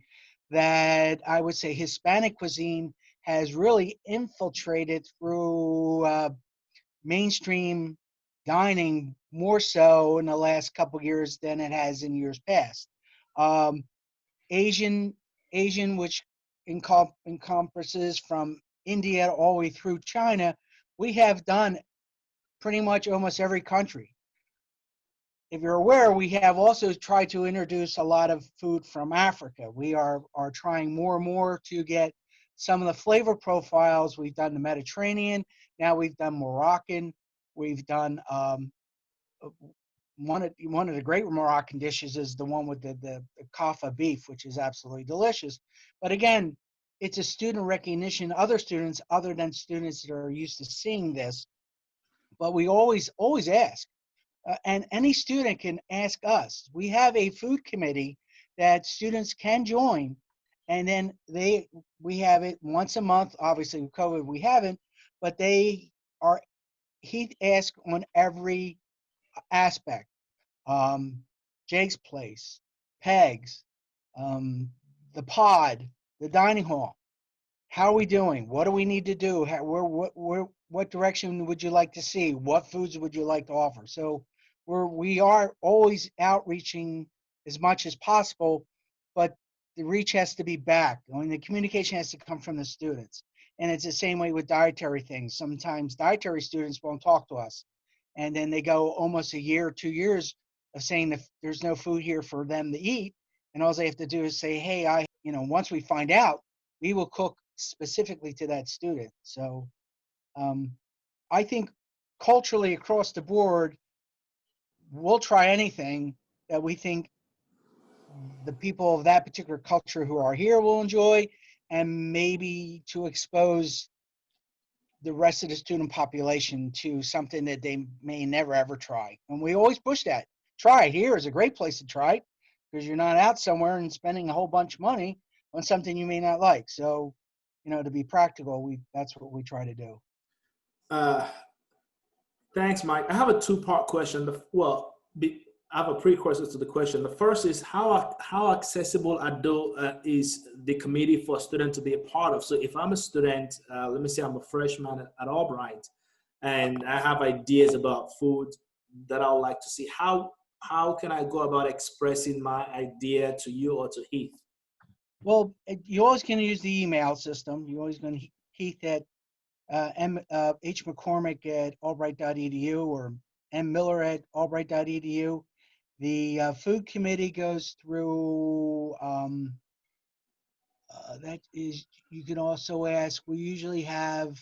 that I would say Hispanic cuisine has really infiltrated through mainstream dining more so in the last couple of years than it has in years past. Asian, which encompasses from India all the way through China, we have done pretty much almost every country. If you're aware, we have also tried to introduce a lot of food from Africa. We are trying more and more to get some of the flavor profiles. We've done the Mediterranean, now we've done Moroccan, we've done one of the great Moroccan dishes is the one with the kaffa beef, which is absolutely delicious. But again, it's a student recognition, other students other than students that are used to seeing this. But we always ask. And any student can ask us. We have a food committee that students can join, and then we have it once a month. Obviously, with COVID, we haven't, but he asks on every aspect. Jake's Place, Pegs, the Pod, the dining hall. How are we doing? What do we need to do? What direction would you like to see? What foods would you like to offer? So we are always outreaching as much as possible, but the reach has to be back. I mean, the communication has to come from the students. And it's the same way with dietary things. Sometimes dietary students won't talk to us. And then they go almost a year, 2 years of saying that there's no food here for them to eat. And all they have to do is say, hey, once we find out, we will cook specifically to that student. So I think culturally across the board, we'll try anything that we think the people of that particular culture who are here will enjoy, and maybe to expose the rest of the student population to something that they may never ever try. And we always push that. Try it. Here is a great place to try. because you're not out somewhere and spending a whole bunch of money on something you may not like. So, to be practical, that's what we try to do. Thanks, Mike. I have a two-part question. I have a precursor to the question. The first is how accessible is the committee for a student to be a part of? So if I'm a student, let me say I'm a freshman at Albright, and I have ideas about food that I would like to see, how can I go about expressing my idea to you or to Heath? Well, you always can use the email system. You always going to Heath at hmccormick@albright.edu or mmiller@albright.edu. The food committee goes through, that is, you can also ask, we usually hire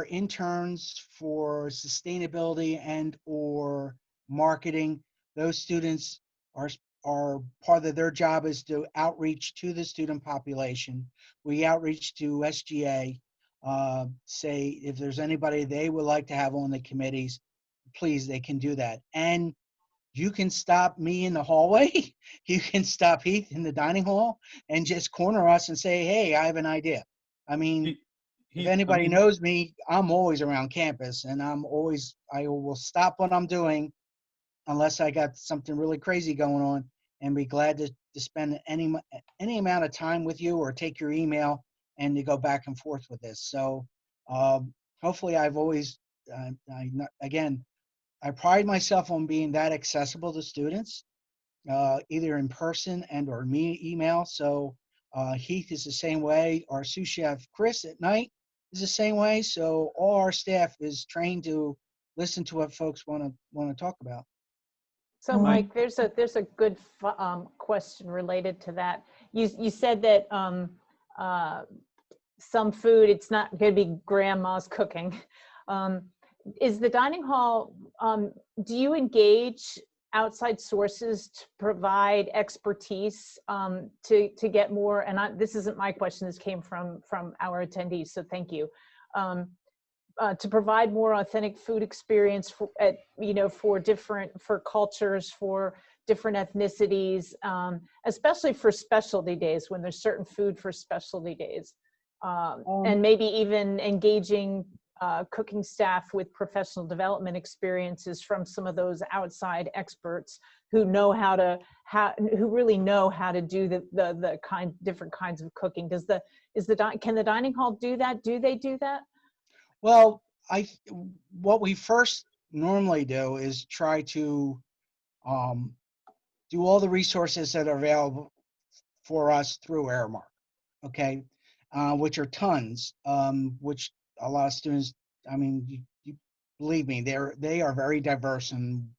interns for sustainability and or marketing. Those students are part of their job is to outreach to the student population. We outreach to SGA, say if there's anybody they would like to have on the committees, please, they can do that. And you can stop me in the hallway. You can stop Heath in the dining hall and just corner us and say, hey, I have an idea. I mean, if anybody knows me, I'm always around campus, and I will stop what I'm doing unless I got something really crazy going on, and be glad to spend any amount of time with you or take your email and to go back and forth with this. So hopefully I've always, again, I pride myself on being that accessible to students, either in person and or email. So Heath is the same way. Our sous chef, Chris, at night is the same way. So all our staff is trained to listen to what folks want to talk about. So Mike, there's a good question related to that. You said that some food, it's not going to be grandma's cooking. Is the dining hall, do you engage outside sources to provide expertise to get more, and this isn't my question, this came from our attendees, so thank you, to provide more authentic food experience for cultures, for different ethnicities, especially for specialty days when there's certain food for specialty days, and maybe even engaging cooking staff with professional development experiences from some of those outside experts who know who really know how to do the different kinds of cooking. Can the dining hall do that? Do they do that? Well, what we first normally do is try to do all the resources that are available for us through Aramark, okay, which are tons, which a lot of students, I mean, you believe me, they are very diverse, and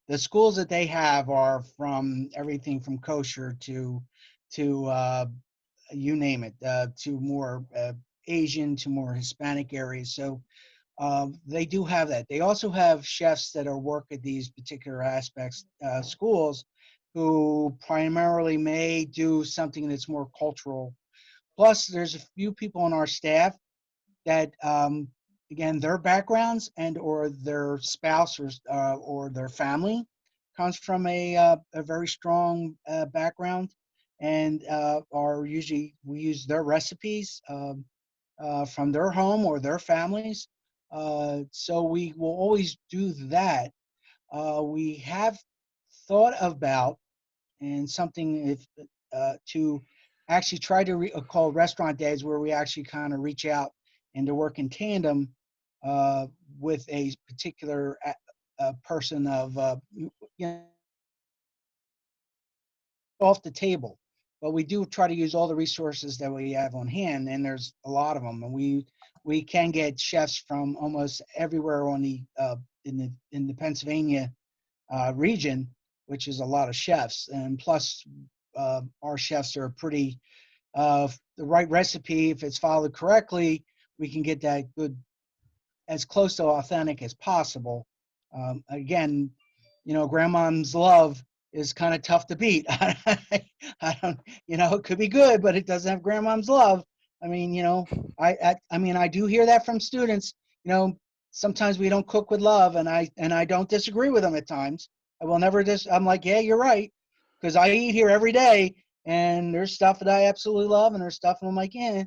the schools that they have are from everything from kosher to you name it, to more Asian to more Hispanic areas. So they do have that. They also have chefs that are work at these particular aspects, schools, who primarily may do something that's more cultural. Plus, there's a few people on our staff that, again, their backgrounds and or their spouse or their family comes from a very strong background, and we use their recipes from their home or their families. So we will always do that. We have thought about, and something to actually try to call restaurant days, where we actually kind of reach out and to work in tandem with a particular person of off the table. But we do try to use all the resources that we have on hand, and there's a lot of them. And we can get chefs from almost everywhere on the in the Pennsylvania region, which is a lot of chefs. And plus, our chefs are pretty the right recipe. If it's followed correctly, we can get that good, as close to authentic as possible. Again, grandma's love is kind of tough to beat. I don't, it could be good, but it doesn't have grandma's love. I mean, I do hear that from students. Sometimes we don't cook with love, and I don't disagree with them at times. I will never I'm like, yeah, you're right. Because I eat here every day and there's stuff that I absolutely love and there's stuff I'm like, yeah.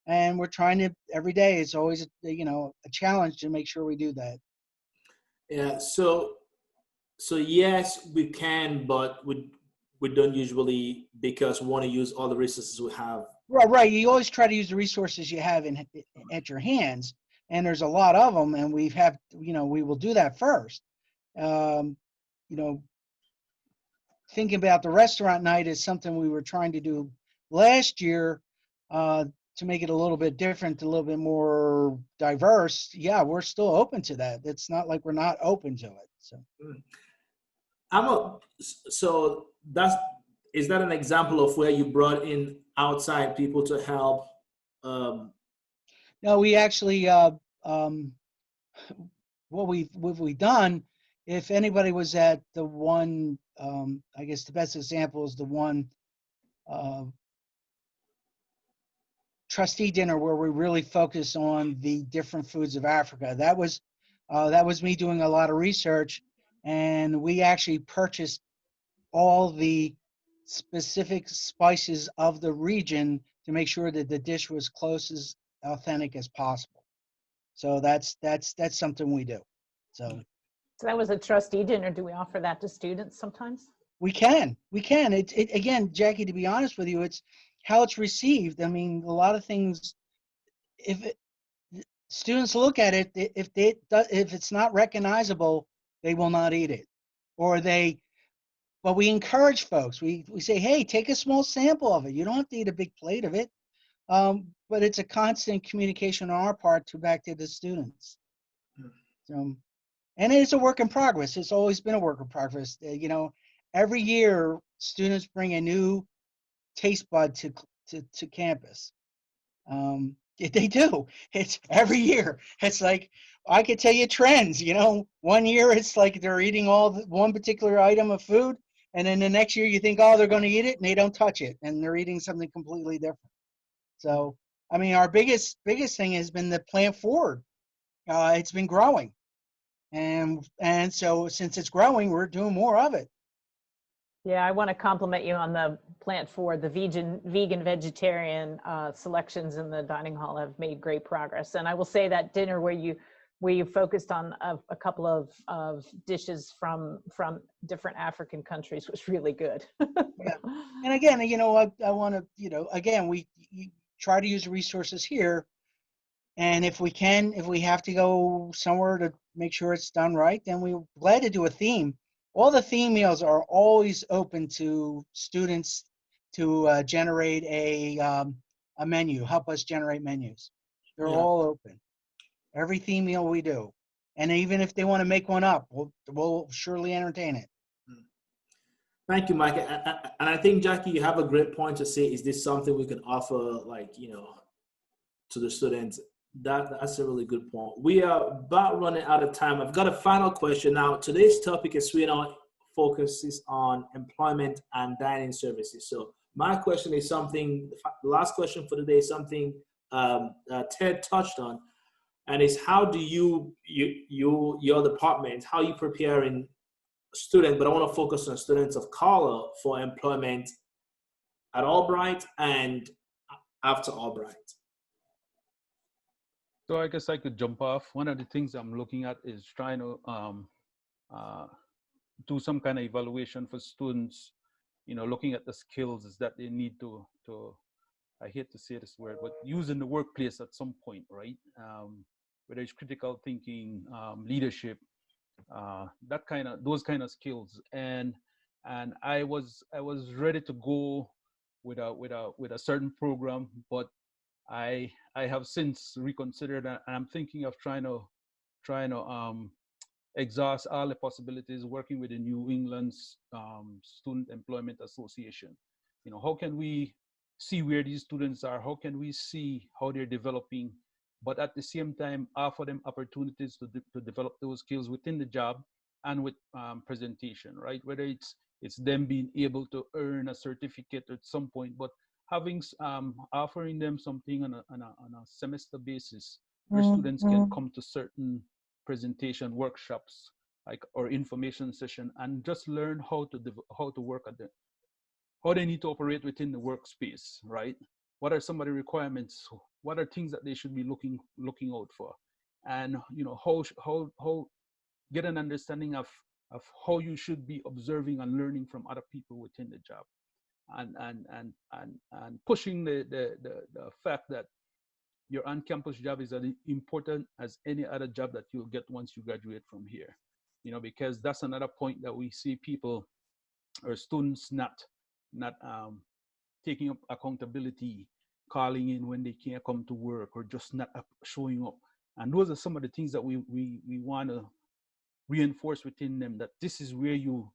And we're trying to, every day, it's always, a challenge to make sure we do that. Yeah. So yes, we can, but we don't usually, because we want to use all the resources we have. Right. You always try to use the resources you have at your hands. And there's a lot of them. And we will do that first. Um, you know, Thinking about the restaurant night is something we were trying to do last year to make it a little bit different, a little bit more diverse. Yeah, we're still open to that. It's not like we're not open to it. So So is that an example of where you brought in outside people to help? Um, no, we actually what we've done. If anybody was at the one, I guess the best example is the one trustee dinner where we really focus on the different foods of Africa. That was me doing a lot of research, and we actually purchased all the specific spices of the region to make sure that the dish was close as authentic as possible. So that's something we do. So that was a trustee dinner. Do we offer that to students sometimes? we can. It again, Jackie, to be honest with you, it's how it's received. I mean, a lot of things, students look at it, if it's not recognizable, they will not eat it. But we encourage folks. We say, hey, take a small sample of it. You don't have to eat a big plate of it. But it's a constant communication on our part back to the students. So, and it's a work in progress. It's always been a work in progress. Every year students bring a new taste bud to campus. They do. It's every year. It's like, I could tell you trends. 1 year it's like they're eating one particular item of food, and then the next year you think, oh, they're going to eat it, and they don't touch it, and they're eating something completely different. So, I mean, our biggest thing has been the plant forward. It's been growing, and so since it's growing, we're doing more of it. Yeah, I want to compliment you on the plant forward. The vegan vegetarian selections in the dining hall have made great progress. And I will say that dinner where you focused on a couple of dishes from different African countries was really good. Yeah. And again, I want to, again, we try to use the resources here. And if we have to go somewhere to make sure it's done right, then we're glad to do a theme. All the theme meals are always open to students to generate a menu, help us generate menus. They're all open. Every theme meal we do. And even if they want to make one up, we'll surely entertain it. Thank you, Mike. And I think, Jackie, you have a great point to say, is this something we can offer, to the students? That's a really good point. We are about running out of time. I've got a final question. Now, today's topic is focuses on employment and dining services. So my question is the last question for today is something Ted touched on, and is how do your department, how are you preparing students, but I want to focus on students of color for employment at Albright and after Albright? So I guess I could jump off. One of the things I'm looking at is trying to do some kind of evaluation for students, looking at the skills that they need to I hate to say this word, but use in the workplace at some point, right? Whether it's critical thinking, leadership, those kind of skills. And I was ready to go with a certain program, but I have since reconsidered, and I'm thinking of trying to exhaust all the possibilities, working with the New England Student Employment Association. How can we see where these students are? How can we see how they're developing, but at the same time offer them opportunities to develop those skills within the job and with presentation, right? Whether it's them being able to earn a certificate at some point, but having offering them something on a semester basis where students can come to certain presentation workshops like or information session, and just learn how to work at how they need to operate within the workspace, right? What are some of the requirements? What are things that they should be looking out for? And how get an understanding of how you should be observing and learning from other people within the job, and pushing the fact that your on-campus job is as important as any other job that you'll get once you graduate from here. Because that's another point that we see people or students not taking up accountability, calling in when they can't come to work, or just not showing up. And those are some of the things that we want to reinforce within them, that this is where you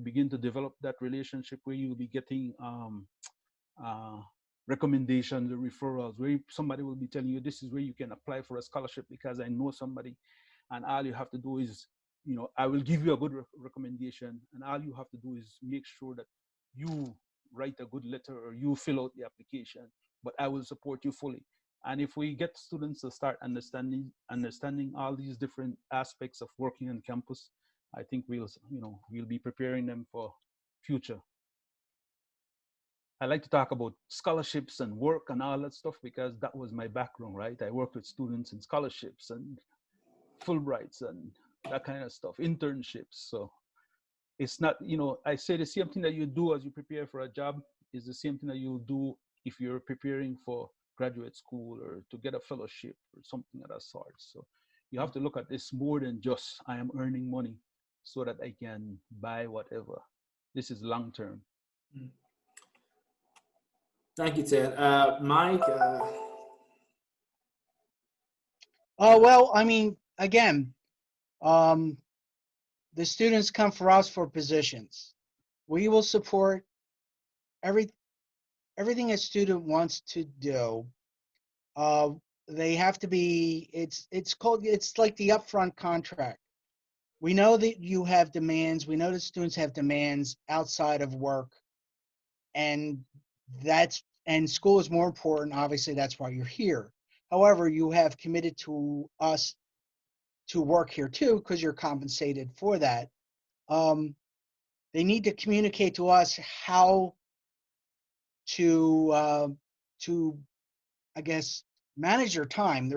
begin to develop that relationship, where you'll be getting recommendations or referrals, where somebody will be telling you this is where you can apply for a scholarship because I know somebody, and all you have to do is, I will give you a good recommendation, and all you have to do is make sure that you write a good letter or you fill out the application, but I will support you fully. And if we get students to start understanding all these different aspects of working on campus, I think we'll be preparing them for future. I like to talk about scholarships and work and all that stuff because that was my background, right? I worked with students in scholarships and Fulbrights and that kind of stuff, internships. So it's not, I say the same thing that you do as you prepare for a job is the same thing that you'll do if you're preparing for graduate school or to get a fellowship or something of that sort. So you have to look at this more than just I am earning money so that I can buy whatever. This is long term. Thank you, Ted. Mike? Well, I mean, again, the students come for us for positions. We will support everything a student wants to do. They have to be, it's like the upfront contract. We know that you have demands. We know that students have demands outside of work, and school is more important. Obviously, that's why you're here. However, you have committed to us to work here too, because you're compensated for that. They need to communicate to us how to I guess, manage your time.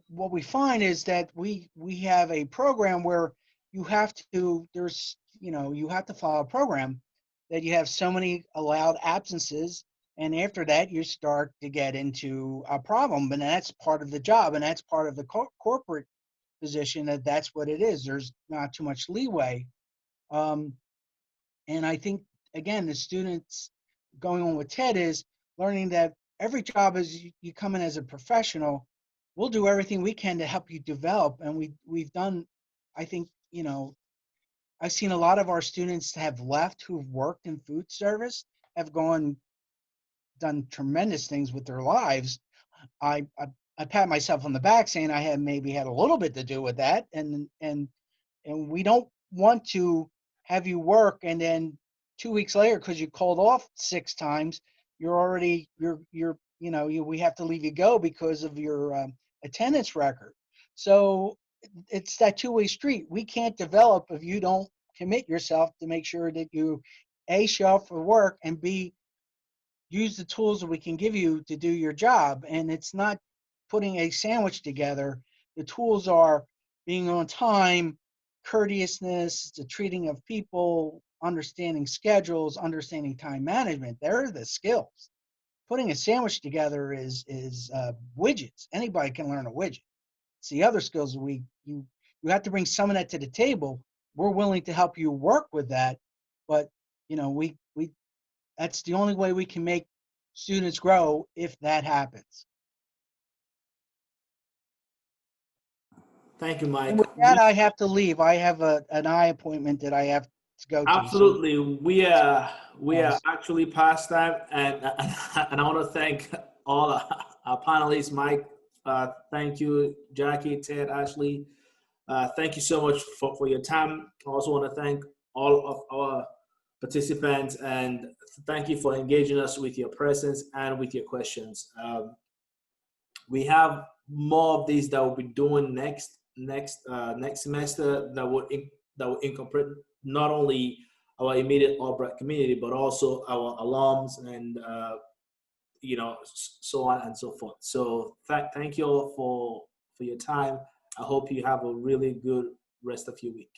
What we find is that we have a program where you have to follow a program that you have so many allowed absences, and after that you start to get into a problem, and that's part of the job, and that's part of the corporate position, that's what it is. There's not too much leeway. And I think, again, the students going on with Ted is learning that every job is you come in as a professional, we'll do everything we can to help you develop. And we've done, I think, I've seen a lot of our students have left who've worked in food service, have done tremendous things with their lives. I pat myself on the back saying I had maybe had a little bit to do with that. And we don't want to have you work and then 2 weeks later, because you called off 6 times, we have to leave you go because of your attendance record. So it's that two-way street. We can't develop if you don't commit yourself to make sure that you A, show up for work, and B, use the tools that we can give you to do your job. And it's not putting a sandwich together. The tools are being on time, courteousness, the treating of people, understanding schedules, understanding time management. They're the skills. Putting a sandwich together is widgets. Anybody can learn a widget. It's the other skills you have to bring some of that to the table. We're willing to help you work with that, but we that's the only way we can make students grow if that happens. Thank you, Mike. And with that, I have to leave. I have an eye appointment that I have to go to. Absolutely. So we are actually past time, and I want to thank all our panelists. Mike, thank you, Jackie, Ted, Ashley. Thank you so much for your time. I also want to thank all of our participants, and thank you for engaging us with your presence and with your questions. We have more of these that we'll be doing next next semester that would incorporate not only our immediate Albright community, but also our alums and so on and so forth. So thank you all for your time. I hope you have a really good rest of your week.